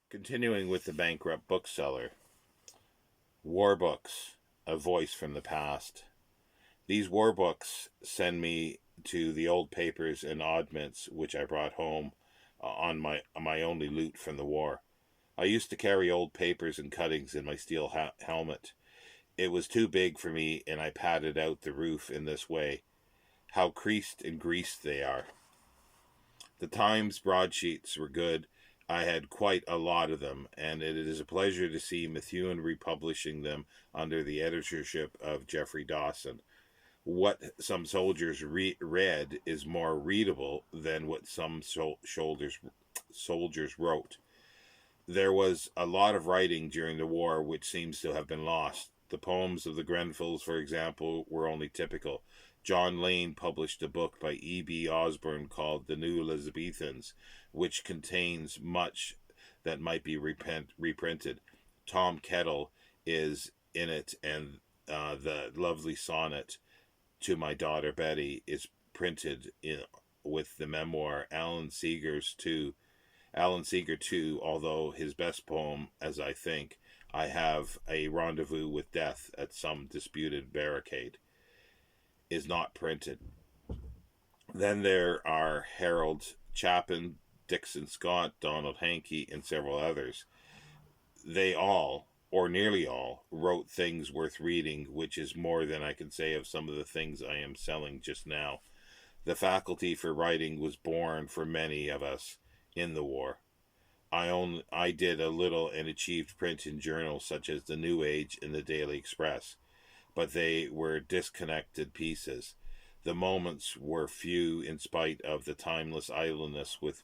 Continuing with the Bankrupt Bookseller, War Books, A Voice from the Past. These war books send me to the old papers and oddments which I brought home on my only loot from the war. I used to carry old papers and cuttings in my steel helmet. It was too big for me, and I padded out the roof in this way. How creased and greased they are. The Times broadsheets were good. I had quite a lot of them, and it is a pleasure to see Methuen republishing them under the editorship of Geoffrey Dawson. What some soldiers read is more readable than what some soldiers wrote. There was a lot of writing during the war which seems to have been lost. The poems of the Grenvilles, for example, were only typical. John Lane published a book by E.B. Osborne called The New Elizabethans, which contains much that might be reprinted. Tom Kettle is in it, and the lovely sonnet to my daughter Betty is printed in with the memoir. Alan Seeger too, although his best poem, as I think, I have a rendezvous with death at some disputed barricade, is not printed. Then there are Harold Chapin, Dixon Scott, Donald Hankey, and several others. They all, or nearly all, wrote things worth reading, which is more than I can say of some of the things I am selling just now. The faculty for writing was born for many of us in the war. I did a little and achieved print in journals such as the New Age and the Daily Express, but they were disconnected pieces. The moments were few in spite of the timeless idleness with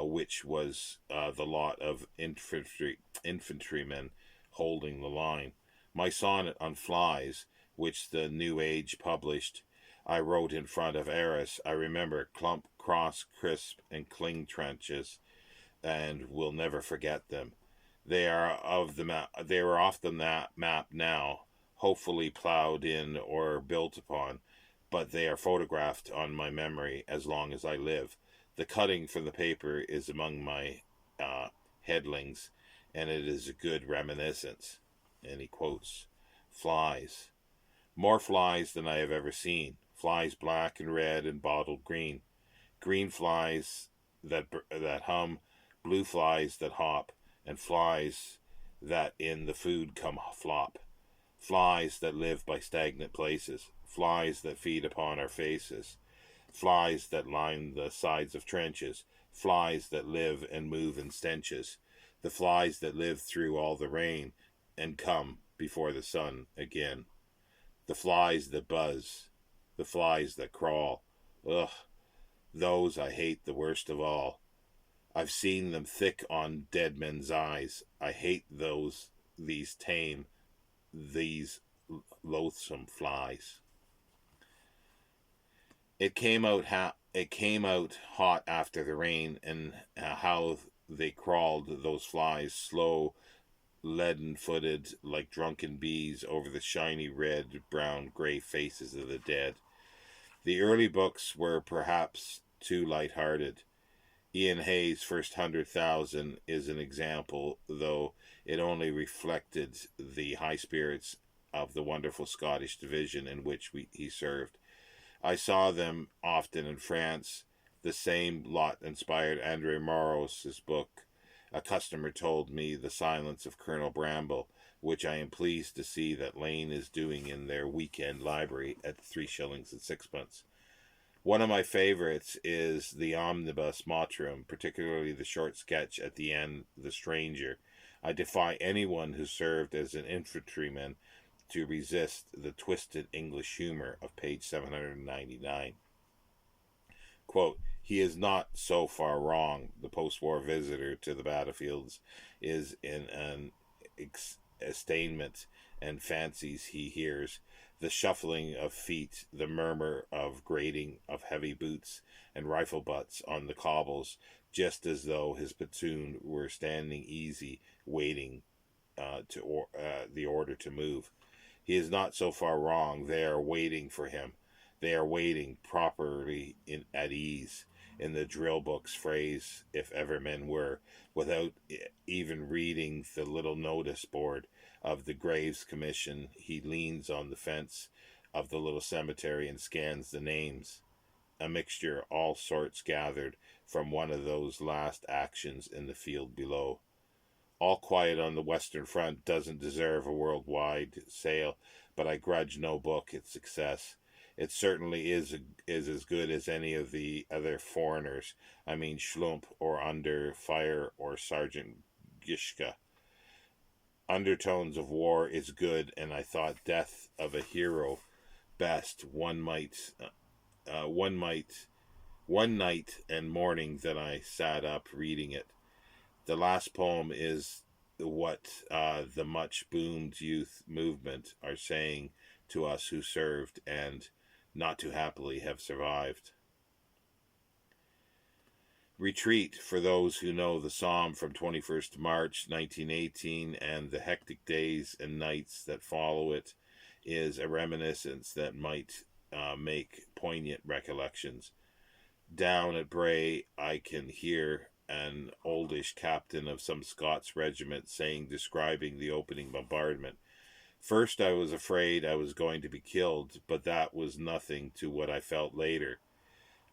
which was the lot of infantrymen holding the line. My sonnet on flies, which the New Age published, I wrote in front of Arras. I remember clump, cross, crisp, and cling trenches, and will never forget them. They are of the map. They are off the map now, hopefully plowed in or built upon, but they are photographed on my memory as long as I live. The cutting from the paper is among my headlings, and it is a good reminiscence. And he quotes, flies. More flies than I have ever seen. Flies black and red and bottled green. Green flies that hum, blue flies that hop, and flies that in the food come flop. Flies that live by stagnant places. Flies that feed upon our faces. Flies that line the sides of trenches. Flies that live and move in stenches. The flies that live through all the rain and come before the sun again. The flies that buzz. The flies that crawl. Ugh, those I hate the worst of all. I've seen them thick on dead men's eyes. I hate these tame, these loathsome flies. It came out hot after the rain, and how they crawled, those flies, slow, leaden-footed, like drunken bees, over the shiny red, brown, gray faces of the dead. The early books were perhaps too light-hearted. Ian Hay's First 100,000 is an example, though it only reflected the high spirits of the wonderful Scottish division in which he served. I saw them often in France. The same lot inspired Andre Moros's book. A customer told me The Silence of Colonel Bramble, which I am pleased to see that Lane is doing in their weekend library at 3 shillings and sixpence. One of my favorites is the Omnibus Mottram, particularly the short sketch at the end, The Stranger. I defy anyone who served as an infantryman to resist the twisted English humor of page 799. Quote, he is not so far wrong. The post-war visitor to the battlefields is in an extainment and fancies he hears the shuffling of feet, the murmur of grating of heavy boots and rifle butts on the cobbles, just as though his platoon were standing easy, waiting the order to move. He is not so far wrong. They are waiting for him. They are waiting properly at ease. in the drill book's phrase, if ever men were, without even reading the little notice board of the Graves Commission. He leans on the fence of the little cemetery and scans the names, a mixture, all sorts gathered from one of those last actions in the field below. All Quiet on the Western Front doesn't deserve a worldwide sale, but I grudge no book its success. It certainly is as good as any of the other foreigners. I mean Schlump or Under Fire or Sergeant Gishka. Undertones of War is good, and I thought Death of a Hero best. One night and morning that I sat up reading it. The last poem is what the much boomed youth movement are saying to us who served and not too happily have survived. Retreat, for those who know the psalm from 21st March 1918 and the hectic days and nights that follow it, is a reminiscence that might make poignant recollections. Down at Bray, I can hear an oldish captain of some Scots regiment saying, describing the opening bombardment, "First I was afraid I was going to be killed, but that was nothing to what I felt later.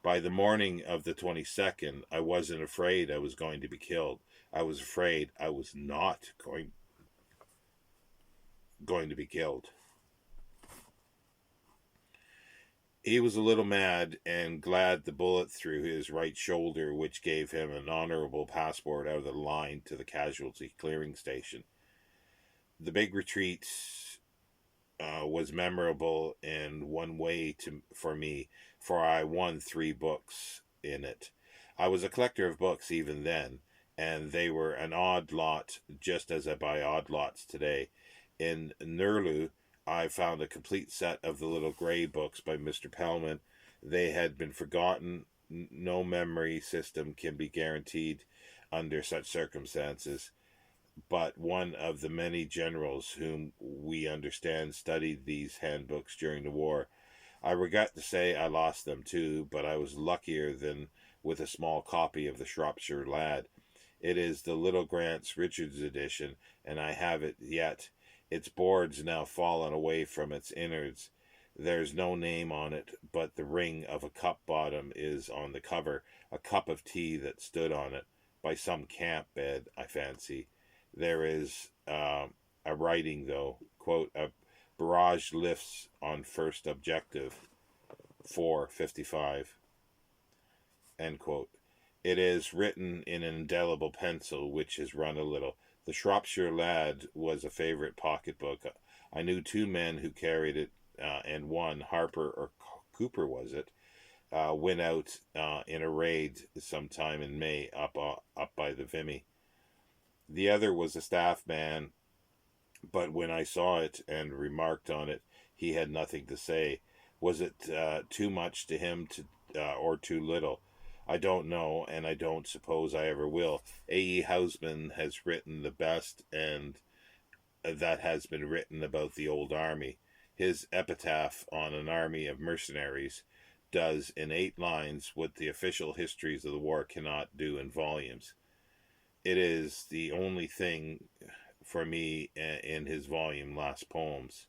By the morning of the 22nd, I wasn't afraid I was going to be killed. I was afraid I was not going to be killed." He was a little mad and glad the bullet through his right shoulder, which gave him an honorable passport out of the line to the casualty clearing station. The big retreat was memorable in one way for me, for I won 3 books in it. I was a collector of books even then, and they were an odd lot, just as I buy odd lots today. In Nurlu, I found a complete set of the little grey books by Mr. Pellman. They had been forgotten. No memory system can be guaranteed under such circumstances, but one of the many generals whom we understand studied these handbooks during the war. I regret to say I lost them too, but I was luckier than with a small copy of the Shropshire Lad. It is the Little Grant's Richards edition, and I have it yet. Its board's now fallen away from its innards. There's no name on it, but the ring of a cup bottom is on the cover, a cup of tea that stood on it, by some camp bed, I fancy. There is a writing, though, quote, "A barrage lifts on first objective, 4:55, end quote. It is written in an indelible pencil, which has run a little. The Shropshire Lad was a favorite pocketbook. I knew 2 men who carried it, and one, Harper or Cooper was it, went out in a raid sometime in May up by the Vimy. The other was a staff man, but when I saw it and remarked on it, he had nothing to say. Was it too much to him or too little? I don't know, and I don't suppose I ever will. A.E. Housman has written the best and that has been written about the old army. His epitaph on an army of mercenaries does in 8 lines what the official histories of the war cannot do in volumes. It is the only thing for me in his volume Last Poems.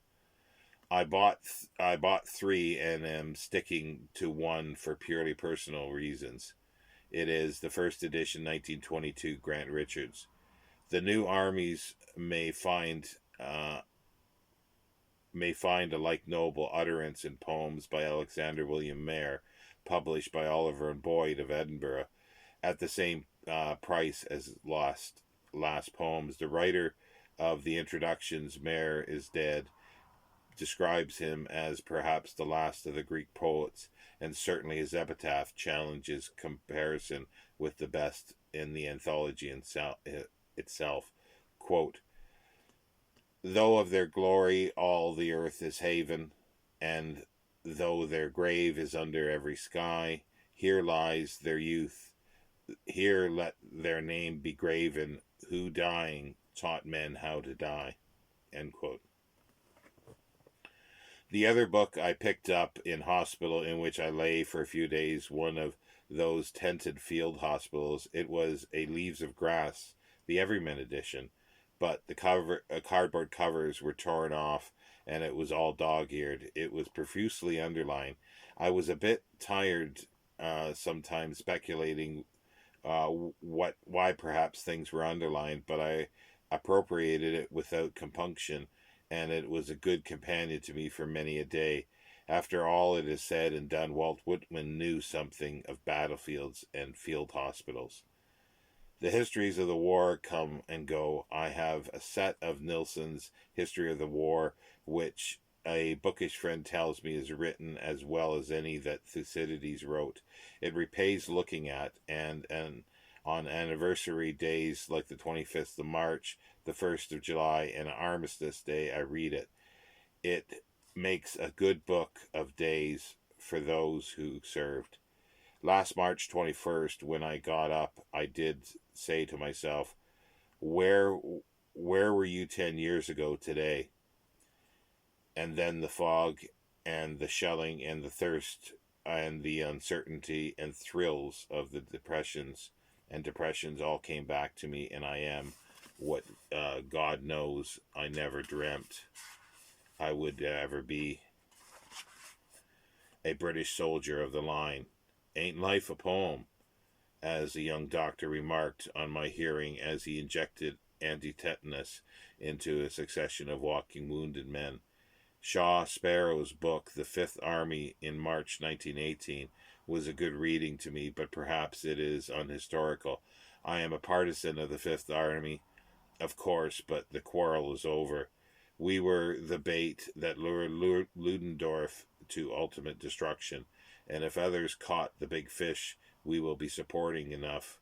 I bought 3 and am sticking to one for purely personal reasons. It is the first edition, 1922, Grant Richards. The new armies may find a like noble utterance in poems by Alexander William Mayer, published by Oliver and Boyd of Edinburgh, at the same price as Last Poems. The writer of the introductions, Mayer is Dead, describes him as perhaps the last of the Greek poets, and certainly his epitaph challenges comparison with the best in the anthology itself. Quote, "Though of their glory all the earth is haven, and though their grave is under every sky, here lies their youth, here let their name be graven, who dying taught men how to die." End quote. The other book I picked up in hospital, in which I lay for a few days, one of those tented field hospitals. It was a Leaves of Grass, the Everyman edition, but the cardboard covers were torn off, and it was all dog-eared. It was profusely underlined. I was a bit tired sometimes speculating why perhaps things were underlined, but I appropriated it without compunction, and it was a good companion to me for many a day. After all it is said and done, Walt Whitman knew something of battlefields and field hospitals. The histories of the war come and go. I have a set of Nilsson's History of the War, which a bookish friend tells me is written as well as any that Thucydides wrote. It repays looking at, and on anniversary days like the 25th of March, the 1st of July, and Armistice Day, I read it. It makes a good book of days for those who served. Last March 21st, when I got up, I did say to myself, where were you 10 years ago today? And then the fog and the shelling and the thirst and the uncertainty and thrills of the depressions all came back to me, and I am what God knows I never dreamt I would ever be. A British soldier of the line. Ain't life a poem? As the young doctor remarked on my hearing as he injected anti-tetanus into a succession of walking wounded men. Shaw Sparrow's book, The Fifth Army, in March 1918, was a good reading to me, but perhaps it is unhistorical. I am a partisan of the Fifth Army, of course, but the quarrel is over. We were the bait that lured Ludendorff to ultimate destruction, and if others caught the big fish, we will be sporting enough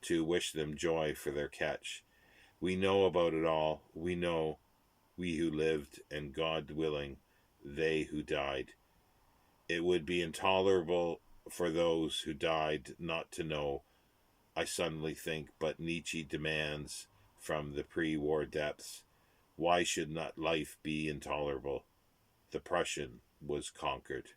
to wish them joy for their catch. We know about it all. We know, we who lived, and God willing, they who died. It would be intolerable for those who died not to know, I suddenly think, but Nietzsche demands from the pre-war depths, why should not life be intolerable? The Prussian was conquered.